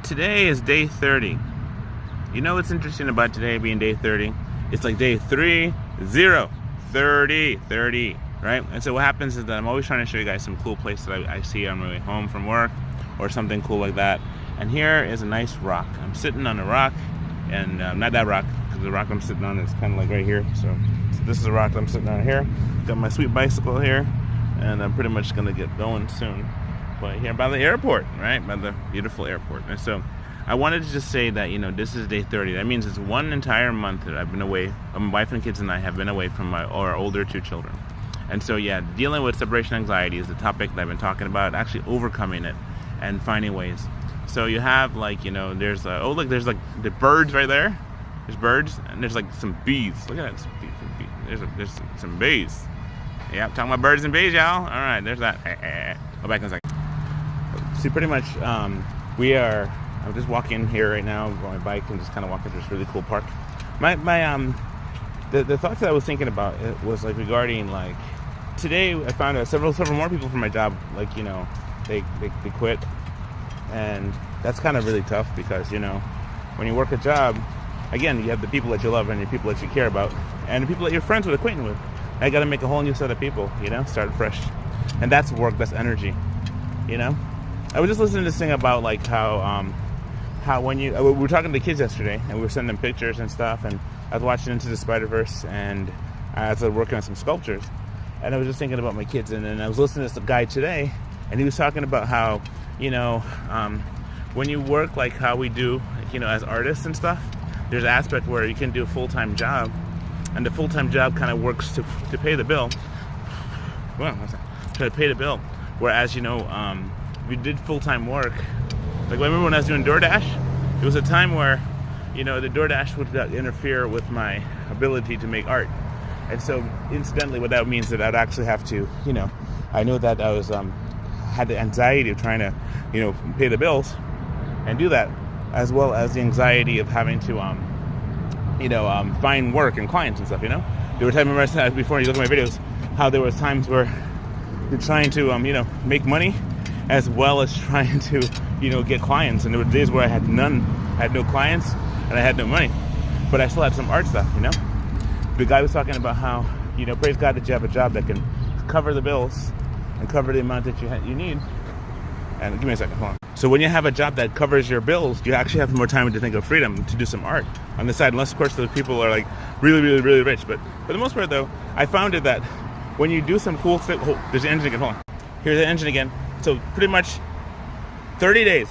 Today is day 30. You know what's interesting about today being day 30? It's like day 30, 30, right? And so what happens is that I'm always trying to show you guys some cool place that I see on my way home from work or something cool like that. And here is a nice rock. I'm sitting on a rock, and not that rock, because the rock I'm sitting on is kind of like right here. So this is a rock I'm sitting on here. Got my sweet bicycle here, and I'm pretty much gonna get going soon. But here by the airport, right? By the beautiful airport. And so I wanted to just say that, you know, this is day 30. That means it's one entire month that I've been away. My wife and kids and I have been away from our older two children. And so, yeah, dealing with separation anxiety is the topic that I've been talking about, actually overcoming it and finding ways. So you have, like, you know, there's, look, there's like the birds right there. There's birds, and there's like some bees. Look at that, some bees. There's some bees. Yeah, talking about birds and bees, y'all. All right, there's that. Go back in a second. See, pretty much, I'm just walking here right now, on my bike, and just kind of walking through this really cool park. The thoughts that I was thinking about it was like regarding, like, today I found out several more people from my job, like, you know, they quit, and that's kind of really tough because, you know, when you work a job, again, you have the people that you love and the people that you care about, and the people that you're friends with, acquainted with. I got to make a whole new set of people, you know, start fresh, and that's work, that's energy, you know. I was just listening to this thing about, like, how when we were talking to the kids yesterday, and we were sending them pictures and stuff, and I was watching Into the Spider-Verse, and I was working on some sculptures, and I was just thinking about my kids, and then I was listening to this guy today, and he was talking about how, you know, when you work like how we do, like, you know, as artists and stuff, there's an aspect where you can do a full-time job, and the full-time job kind of works to pay the bill. Well, try to pay the bill, whereas, you know, we did full-time work. Like, I remember when I was doing DoorDash, it was a time where, you know, the DoorDash would interfere with my ability to make art. And so, incidentally, what that means is that I'd actually have to, you know, I know that I was, had the anxiety of trying to, you know, pay the bills and do that, as well as the anxiety of having to, you know, find work and clients and stuff, you know? There were times, remember I said before, you look at my videos, how there was times where you're trying to, you know, make money, as well as trying to, you know, get clients. And there were days where I had none. I had no clients and I had no money, but I still had some art stuff, you know. The guy was talking about how, you know, praise God that you have a job that can cover the bills and cover the amount that you need. And give me a second, hold on. So when you have a job that covers your bills, you actually have more time to think of freedom to do some art on the side, unless of course those people are like really rich. But for the most part though, I found it that when you do some cool thing, there's the engine again, hold on. Here's the engine again. So pretty much 30 days